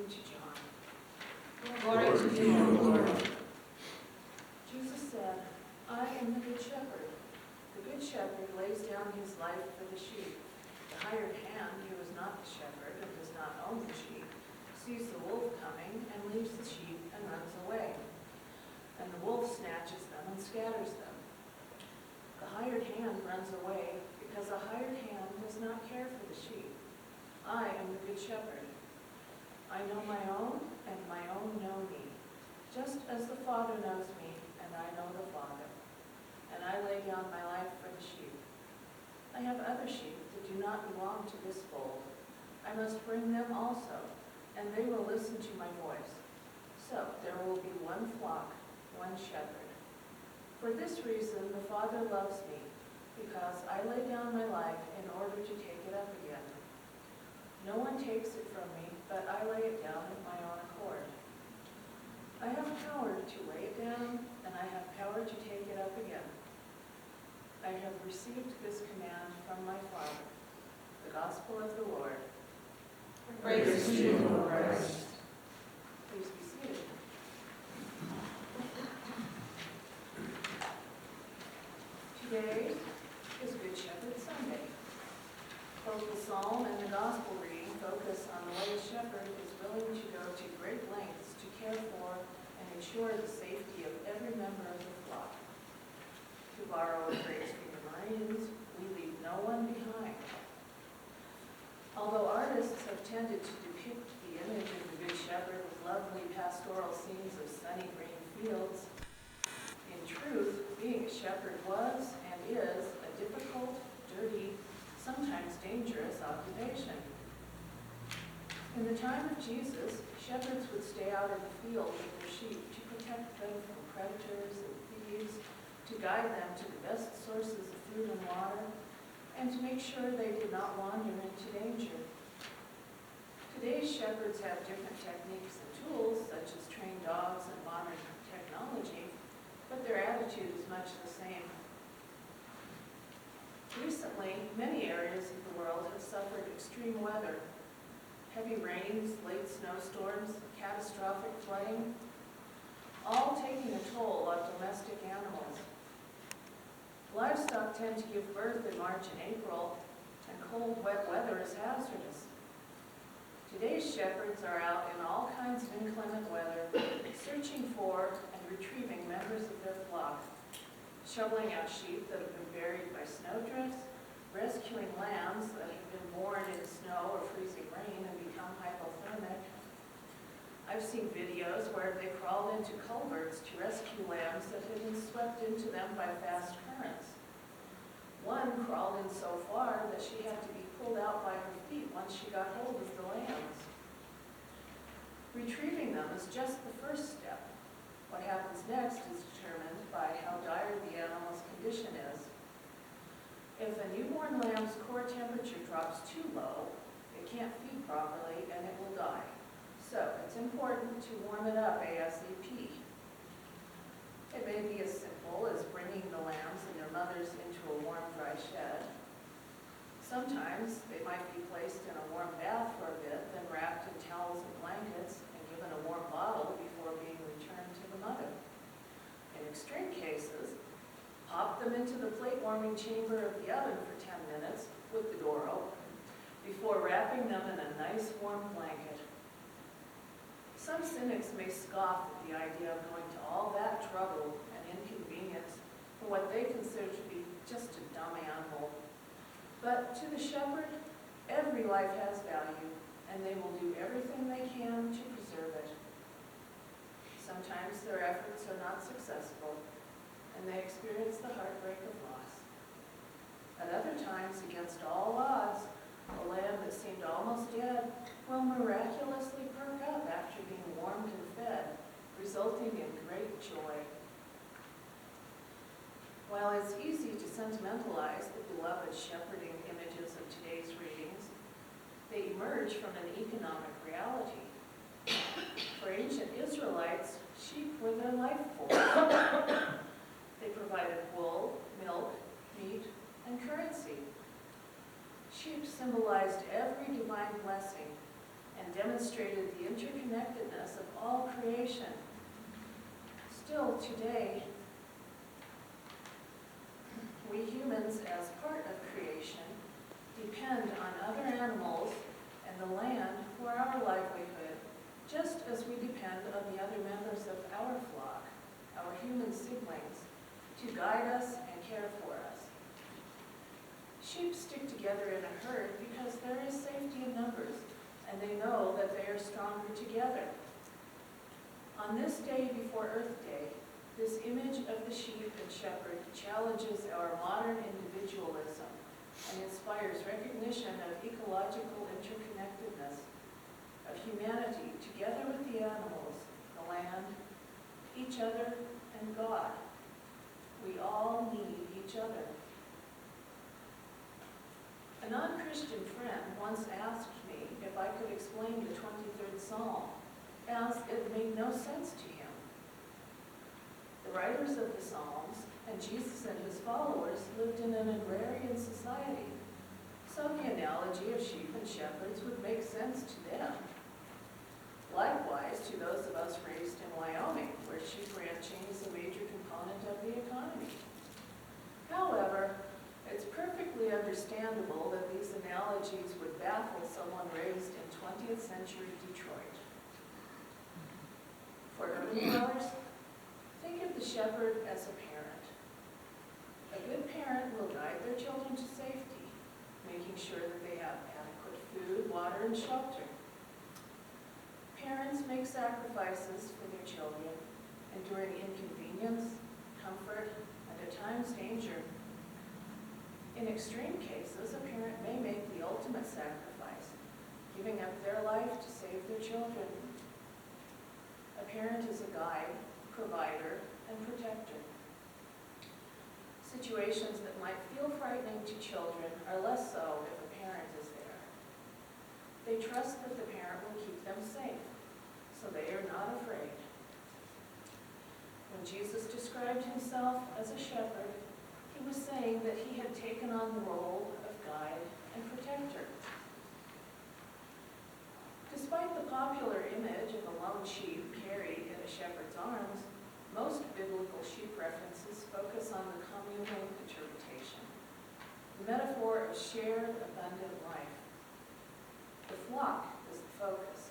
to John. Glory to you, O Lord. Jesus said, I am the good shepherd. The good shepherd lays down his life for the sheep. The hired hand, who is not the shepherd and does not own the sheep, sees the wolf coming and leaves the sheep and runs away. And the wolf snatches them and scatters them. The hired hand runs away because a hired hand does not care for the sheep. I am the good shepherd. I know my own, and my own know me, just as the Father knows me, and I know the Father. And I lay down my life for the sheep. I have other sheep that do not belong to this fold. I must bring them also, and they will listen to my voice. So there will be one flock, one shepherd. For this reason the Father loves me, because I lay down my life in order to take it up again. No one takes it from me, but I lay it down of my own accord. I have power to lay it down, and I have power to take it up again. I have received this command from my Father. The Gospel of the Lord. Praise to you, O Christ. Please be seated. Today is Good Shepherd Sunday. Both the psalm and the gospel reading focus on the way a shepherd is willing to go to great lengths to care for and ensure the safety of every member of the flock. To borrow a phrase from the Marines, we leave no one behind. Although artists have tended to depict the image of the Good Shepherd with lovely pastoral scenes of sunny green fields, in truth, being a shepherd was and is a difficult, dirty, sometimes dangerous occupation. In the time of Jesus, shepherds would stay out in the field with their sheep to protect them from predators and thieves, to guide them to the best sources of food and water, and to make sure they did not wander into danger. Today's shepherds have different techniques and tools, such as trained dogs and modern technology, but their attitude is much the same. Recently, many areas of the world have suffered extreme weather. Heavy rains, late snowstorms, catastrophic flooding, all taking a toll on domestic animals. Livestock tend to give birth in March and April, and cold, wet weather is hazardous. Today's shepherds are out in all kinds of inclement weather, searching for and retrieving members of their flock, shoveling out sheep that have been buried by snowdrifts, rescuing lambs that have been born in snow or freezing rain and become hypothermic. I've seen videos where they crawled into culverts to rescue lambs that had been swept into them by fast currents. One crawled in so far that she had to be pulled out by her feet once she got hold of the lambs. Retrieving them is just the first step. What happens next is determined by how dire the animal's condition is. If a newborn lamb's core temperature drops too low, it can't feed properly and it will die. So it's important to warm it up ASAP. It may be as simple as bringing the lambs and their mothers into a warm, dry shed. Sometimes they might be placed in a warm bath for a bit, then wrapped in towels and blankets and given a warm bottle before being returned to the mother. In extreme cases, pop them into the plate warming chamber of the oven for 10 minutes with the door open, before wrapping them in a nice warm blanket. Some cynics may scoff at the idea of going to all that trouble and inconvenience for what they consider to be just a dumb animal. But to the shepherd, every life has value, and they will do everything they can to preserve it. Sometimes their efforts are not successful, and they experience the heartbreak of loss. At other times, against all odds, a lamb that seemed almost dead will miraculously perk up after being warmed and fed, resulting in great joy. While it's easy to sentimentalize the beloved shepherding images of today's readings, they emerge from an economic reality. For ancient Israelites, sheep were their life force. They provided wool, milk, meat, and currency. Sheep symbolized every divine blessing and demonstrated the interconnectedness of all creation. Still today, we humans, as part of creation, depend on other animals and the land for our livelihood, just as we depend on the other members of our flock, our human siblings, to guide us and care for us. Sheep stick together in a herd because there is safety in numbers, and they know that they are stronger together. On this day before Earth Day, this image of the sheep and shepherd challenges our modern individualism and inspires recognition of ecological interconnectedness, of humanity together with the animals, the land, each other, and God. We all need each other. A non-Christian friend once asked me if I could explain the 23rd Psalm, as it made no sense to him. The writers of the Psalms and Jesus and his followers lived in an agrarian society, so the analogy of sheep and shepherds would make sense to them. Likewise to those of us raised in Wyoming, where sheep ranching is a major component of the economy. However, it's perfectly understandable that these analogies would baffle someone raised in 20th century Detroit. For urban dwellers, think of the shepherd as a parent. A good parent will guide their children to safety, making sure that they have adequate food, water, and shelter. Parents make sacrifices for their children, enduring inconvenience, comfort, and at times danger. In extreme cases, a parent may make the ultimate sacrifice, giving up their life to save their children. A parent is a guide, provider, and protector. Situations that might feel frightening to children are less so if a parent is there. They trust that the parent will keep them safe, so they are not afraid. When Jesus described himself as a shepherd, he was saying that he had taken on the role of guide and protector. Despite the popular image of a lone sheep carried in a shepherd's arms, most biblical sheep references focus on the communal interpretation, the metaphor of shared, abundant life. The flock is the focus.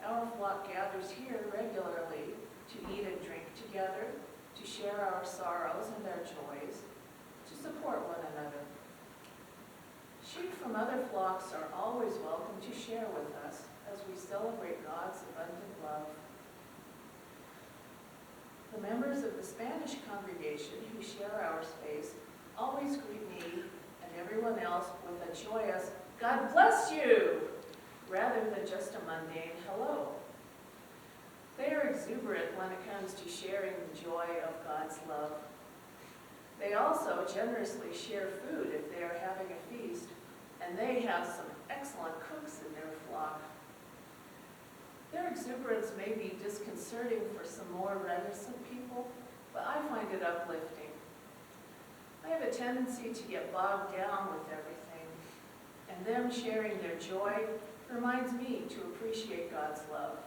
Our flock gathers here regularly to eat and drink together, to share our sorrows and our joys, to support one another. Sheep from other flocks are always welcome to share with us as we celebrate God's abundant love. The members of the Spanish congregation who share our space always greet me and everyone else with a joyous, "God bless you," rather than just a mundane hello. They are exuberant when it comes to sharing the joy of God's love. They also generously share food if they are having a feast, and they have some excellent cooks in their flock. Their exuberance may be disconcerting for some more reticent people, but I find it uplifting. I have a tendency to get bogged down with everything, and them sharing their joy reminds me to appreciate God's love.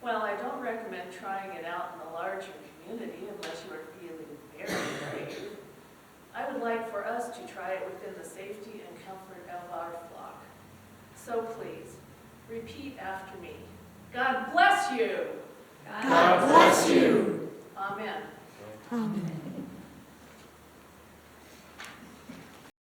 Well, I don't recommend trying it out in the larger community unless you are feeling very brave. I would like for us to try it within the safety and comfort of our flock. So please, repeat after me. God bless you. God bless you. Amen. Amen.